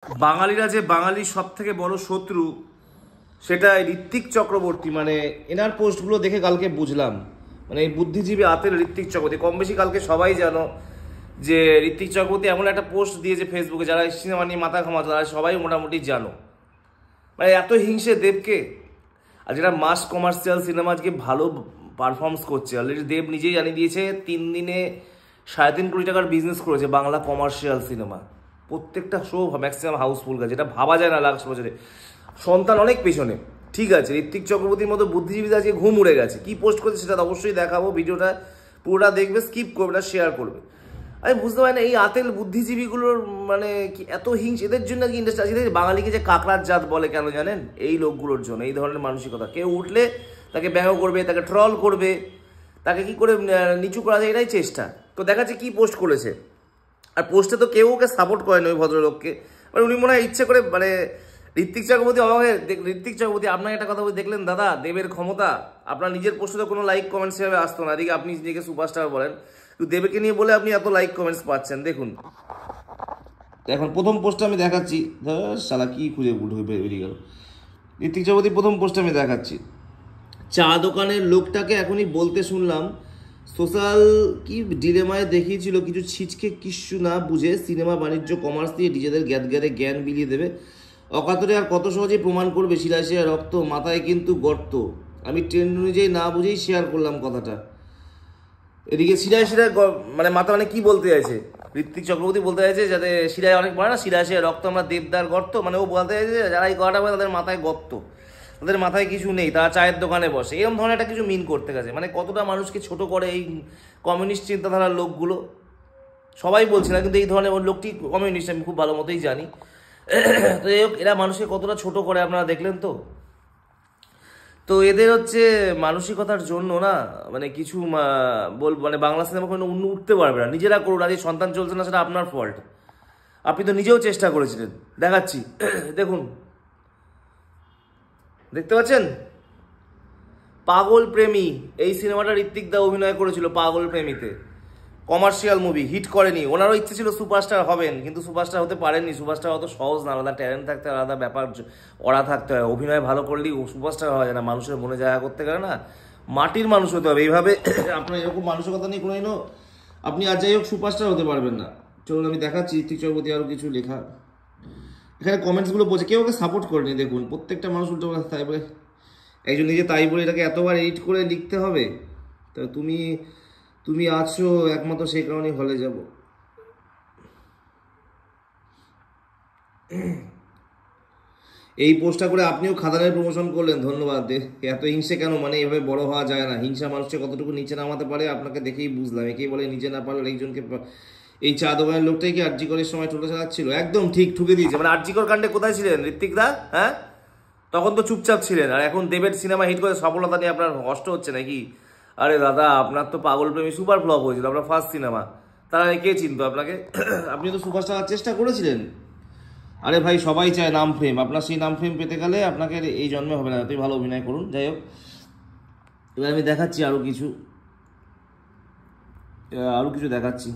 বাঙালিরা যে বাঙালির সব থেকে বড় শত্রু সেটা ঋত্বিক চক্রবর্তী, মানে এনার পোস্টগুলো দেখে কালকে বুঝলাম। মানে এই বুদ্ধিজীবী আতেল ঋত্বিক চক্রবর্তী, কম বেশি কালকে সবাই জানো যে ঋত্বিক চক্রবর্তী এমন একটা পোস্ট দিয়েছে ফেসবুকে, যারা সিনেমা নিয়ে মাথা ঘামাতো তারা সবাই মোটামুটি জানো। মানে এত হিংসে দেবকে, আর যেটা মাস কমার্শিয়াল সিনেমা আজকে ভালো পারফর্মস করছে। অলরেডি দেব নিজেই জানিয়ে দিয়েছে 3 দিনে 3.5 কোটি টাকার বিজনেস করেছে বাংলা কমার্শিয়াল সিনেমা। প্রত্যেকটা শো ম্যাক্সিমাম হাউসফুল গেছে, যেটা ভাবা যায় না লাস্ট বছরে। সন্তান অনেক পেছনে, ঠিক আছে। ঋত্বিক চক্রবর্তীর মতো বুদ্ধিজীবীদের আজকে ঘুম উড়ে গেছে। কি পোস্ট করেছে সেটা অবশ্যই দেখাবো, ভিডিওটা পুরোটা দেখবে, স্কিপ করবে না, শেয়ার করবে। আমি বুঝতে পারি না এই আতেল বুদ্ধিজীবীগুলোর মানে কি এত হিংস, এদের জন্য কি ইন্ডাস্ট্রি আছে। বাঙালিকে যে কাকড়ার জাত বলে কেন জানেন? এই লোকগুলোর জন্য, এই ধরনের মানসিকতা। কেউ উঠলে তাকে ব্যঙ্গ করবে, তাকে ট্রল করবে, তাকে কি করে নিচু করা যায়, এটাই চেষ্টা। তো দেখা যাচ্ছে কি পোস্ট করেছে, আর পোস্টে তো কেউ ওকে সাপোর্ট করেনি ওই ভদ্রলোককে। মানে উনি মনে হয় ইচ্ছে করে, মানে ঋত্বিক চক্রবর্তী অবাকে। ঋত্বিক চক্রবর্তী, আপনার একটা কথা বলে দেখলেন দাদা, দেবের ক্ষমতা। আপনার নিজের পোস্টে তো কোনো লাইক কমেন্টস সেভাবে আসতো না, এদিকে আপনি নিজেকে সুপারস্টার বলেন, কিন্তু দেবকে নিয়ে বলে আপনি এত লাইক কমেন্টস পাচ্ছেন। দেখুন এখন প্রথম পোস্টটা আমি দেখাচ্ছি। শালা কি খুঁজে বেরিয়ে গেল। ঋত্বিক চক্রবর্তী প্রথম পোস্টটা আমি দেখাচ্ছি। চা দোকানের লোকটাকে এখনই বলতে শুনলাম সোশ্যাল কি ডিলেমায় দেখিয়েছিল, কিছু ছিচকে কিচ্ছু না বুঝে সিনেমা বাণিজ্য কমার্স দিয়ে নিজেদের জ্ঞাতজ্ঞানে জ্ঞান বিলিয়ে দেবে। অকাতরে আর কত সহজেই প্রমাণ করবে শিরায় শিরায় রক্ত, মাথায় কিন্তু গর্ত। আমি ট্রেন্ড অনুযায়ী না বুঝেই শেয়ার করলাম কথাটা। এদিকে শিরায় শিরায় মানে মাথা, মানে কি বলতে চাইছে ঋত্বিক চক্রবর্তী? বলতে চাইছে যাতে শিরায় অনেক পড়ে না, শিরায় শিরায় রক্ত, আমরা দেবদার গর্ত। মানে ও বলতে চাইছে যারা এই কথাটা বলে তাদের মাথায় গর্ত, তাদের মাথায় কিছু নেই, তারা চায়ের দোকানে বসে, এরকম ধরনের একটা কিছু মিন করতে গেছে। মানে কতটা মানুষকে ছোট করে এই কমিউনিস্ট চিন্তাধারার লোকগুলো। সবাই বলছি না, কিন্তু এই ধরনের লোকটি কমিউনিস্ট, আমি খুব ভালো মতোই জানি। তো এরা মানুষকে কতটা ছোট করে আপনারা দেখলেন তো। তো এদের হচ্ছে মানসিকতার জন্য না, মানে কিছু মানে বাংলা সিনেমা কোনো উঠতে পারবে না। নিজেরা করুন, আজ সন্তান চলছে না, সেটা আপনার ফল্ট। আপনি তো নিজেও চেষ্টা করেছিলেন, দেখাচ্ছি দেখুন, দেখতে পাচ্ছেন? পাগল প্রেমী, এই সিনেমাটা ঋত্বিক দা অভিনয় করেছিল পাগল প্রেমীতে। কমার্শিয়াল মুভি, হিট করেনি। ওনারও ইচ্ছে ছিল সুপারস্টার হবেন, কিন্তু সুপারস্টার হতে পারেননি। সুপারস্টার অত সহজ না, আলাদা ট্যালেন্ট থাকতে হয়, আলাদা ব্যাপার ওরা থাকতে হয়। অভিনয় ভালো করলেই সুপারস্টার হওয়া যায় না। মানুষের মনে জায়গা করতে গেলে না মাটির মানুষ হতে হবে। এইভাবে আপনার এরকম মানসিকতা নিয়ে কোনোদিনও আপনি আর যাই হোক সুপারস্টার হতে পারবেন না। চলুন আমি দেখাচ্ছি ঋত্বিক চক্রবর্তী আরও কিছু লেখা। এখানে কমেন্টসগুলো বলছে, কেউ ওকে সাপোর্ট করেনি। দেখুন প্রত্যেকটা মানুষ উল্টো তাই বলে, একজন নিজে তাই বলে এটাকে এতবার এডিট করে লিখতে হবে? তা তুমি আছো একমাত্র, সেই কারণেই হলে যাব। এই পোস্টটা করে আপনিও খাদানের প্রমোশন করলেন, ধন্যবাদ। এত হিংসে কেন? মানে এভাবে বড় হওয়া যায় না। হিংসা মানুষকে কতটুকু নিচে নামাতে পারে আপনাকে দেখেই বুঝলাম। একেই বলে নিচে না পারলে একজনকে। এই চা দোকানের লোকটাই কি আরজিকরের সময় টোটো চালাচ্ছিল? একদম ঠিক ঠুকে দিয়েছে। মানে আরজিকর কাণ্ডে কোথায় ছিলেন ঋত্বিক দা? হ্যাঁ, তখন তো চুপচাপ ছিলেন। আর এখন দেবের সিনেমা হিট করে সফলতা নিয়ে আপনার কষ্ট হচ্ছে নাকি? আরে দাদা, আপনার তো পাগল প্রেমী সুপার ফ্লপ হয়েছিল, আপনার ফার্স্ট সিনেমা। তারা কে চিনতো আপনাকে? আপনি তো সুপারস্টার হওয়ার চেষ্টা করেছিলেন। আরে ভাই, সবাই চায় নাম ফেম। আপনার সেই নাম ফেম পেতে গেলে আপনাকে এই জন্মে হবে না, তুই ভালো অভিনয় করুন। যাই হোক, এবার আমি দেখাচ্ছি আরও কিছু দেখাচ্ছি।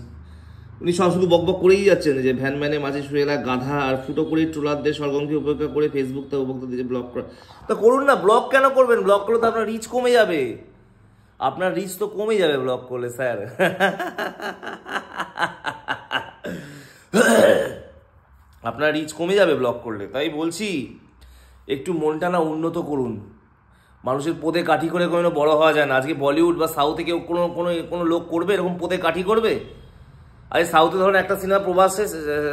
উনি সব শুধু বকবক করেই যাচ্ছেন যে ভ্যানম্যানে মাঝে শুয়ে এলা গাধা, আর ফুটো করে ট্রোলারদের সরগমকে উপেক্ষা করে ফেসবুক তা উপভোক্তা দিয়ে ব্লক করা। তা করুন না, ব্লক কেন করবেন? ব্লক করলে তো আপনার রিচ কমে যাবে। আপনার রিচ তো কমে যাবে ব্লক করলে স্যার। আপনার রিচ কমে যাবে ব্লক করলে। তাই বলছি একটু মনটা না উন্নত করুন। মানুষের পদে কাঠি করে কোনো বড় হওয়া যায় না। আজকে বলিউড বা সাউথে কেউ কোনো লোক করবে এরকম পদে কাঠি করবে? আরে সাউথে ধরুন একটা সিনেমা প্রবাসে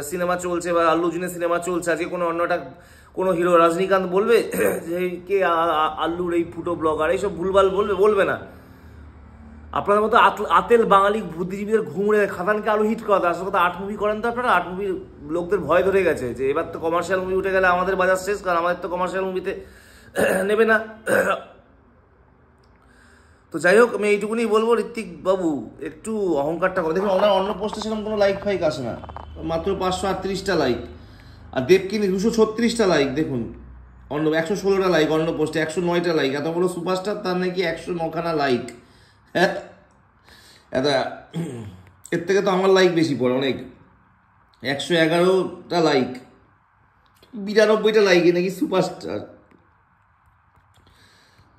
সিনেমা চলছে বা আল্লু অর্জুনের সিনেমা চলছে, আজকে কোনো হিরো রজনীকান্ত বলবে যে কে আল্লুর এই ফুটো ব্লগার, এইসব ভুলভাল বলবে না। আপনাদের মতো আতেল বাঙালি বুদ্ধিজীবীদের ঘুমড়ে খাদানকে আরো হিট করা। আসলে কথা 8 মুভি করেন তো আপনারা। 8 মুভির লোকদের ভয় ধরে গেছে যে এবার তো কমার্শিয়াল মুভি উঠে গেলে আমাদের বাজার শেষ, কারণ আমাদের তো কমার্শিয়াল মুভিতে নেবে না। তো যাই হোক, আমি এইটুকুনি বলবো, ঋত্বিক বাবু একটু অহংকারটা করে দেখুন। ওনার অন্য পোস্টে সেরকম কোনো লাইক ফাইক আসে না, মাত্র 538টা লাইক। আর দেবকিনি 236টা লাইক। দেখুন 116টা লাইক অন্য পোস্টে, 109টা লাইক। এত বড় সুপারস্টার, তার নাকি 109খানা লাইক। হ্যাঁ, এর থেকে তো আমার লাইক বেশি পড়ে অনেক, 111টা লাইক। 92টা লাইকে নাকি সুপারস্টার।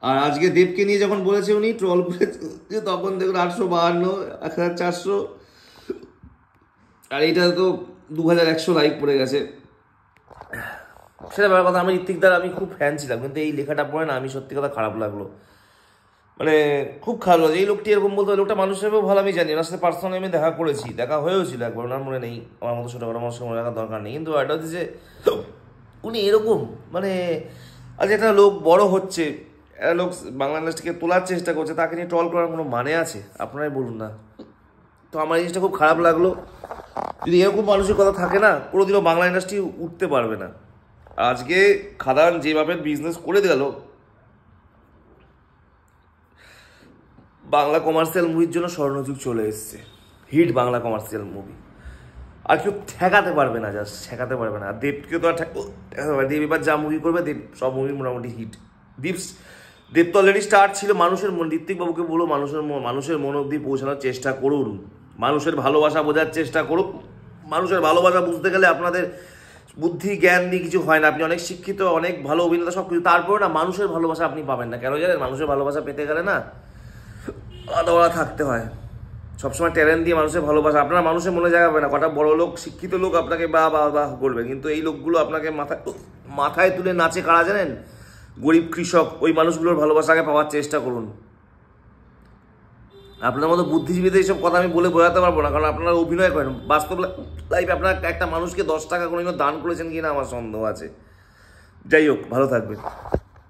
আর আজকে দেবকে নিয়ে যখন বলেছে উনি ট্রল করেছে তখন দেখুন 852, 1400, আর এটা তো 2100 লাইক পড়ে গেছে। সেটা ব্যাপার কথা। আমি ঋত্বিকদার আমি খুব ফ্যান ছিলাম, কিন্তু এই লেখাটা পড়ে না আমি সত্যি কথা খারাপ লাগলো, মানে খুব খারাপ লাগলো। এই লোকটি এরকম বলতো, লোকটা মানুষ হিসেবেও ভালো আমি জানি, ওনার সাথে পার্সোনালি আমি দেখা করেছি, দেখা হয়েও ছিল একবার, ওনার মনে নেই, আমার মতো ছোটো মানুষকে মনে রাখার দরকার নেই। কিন্তু এটা হচ্ছে যে উনি এরকম মানে আজ একটা লোক বড় হচ্ছে, একটা লোক বাংলা ইন্ডাস্ট্রিকে তোলার চেষ্টা করছে, তাকে নিয়ে ট্রল করার কোনো মানে আছে? আপনারাই বলুন না। তো আমার এই জিনিসটা খুব খারাপ লাগলো। যদি এরকম মানুষের কথা থাকে না, কোনোদিনও বাংলা ইন্ডাস্ট্রি উঠতে পারবে না। আজকে খাদান যেভাবে বিজনেস করে গেল, বাংলা কমার্শিয়াল মুভির জন্য স্বর্ণযুগ চলে এসছে, হিট বাংলা কমার্শিয়াল মুভি, আর কেউ ঠেকাতে পারবে না, জাস্ট ঠেকাতে পারবে না। দেবকে তো আর দেব এবার যা মুভি করবে, দেব সব মুভি মোটামুটি হিট। দেব তো অলরেডি স্টার্ট ছিল। মানুষের মন, ঋত্বিক বাবুকে বলো মানুষের মন অবধি পৌঁছানোর চেষ্টা করুন, মানুষের ভালোবাসা বোঝার চেষ্টা করুন। মানুষের ভালোবাসা বুঝতে গেলে আপনাদের বুদ্ধি জ্ঞান দিয়ে কিছু হয় না। আপনি অনেক শিক্ষিত, অনেক ভালো অভিনেতা, সব কিছু, তারপরে না মানুষের ভালোবাসা আপনি পাবেন না। কেন জানেন? মানুষের ভালোবাসা পেতে গেলে না আলাদা থাকতে হয়। সবসময় ট্যালেন্ট দিয়ে মানুষের ভালোবাসা, আপনারা মানুষের মনে জায়গা পাবে না। কটা বড় লোক, শিক্ষিত লোক আপনাকে বাহ করবে, কিন্তু এই লোকগুলো আপনাকে মাথায় তুলে নাচে কারা জানেন? গরিব কৃষক। ওই মানুষগুলোর ভালোবাসাকে পাওয়ার চেষ্টা করুন। আপনার মতো বুদ্ধিজীবীদের এইসব কথা আমি বলে বোঝাতে পারবো না, কারণ আপনারা অভিনয় করেন। বাস্তব লাইফে আপনারা একটা মানুষকে 10 টাকা কোনো দান করেছেন কিনা আমার সন্দেহ আছে। যাই হোক, ভালো থাকবেন।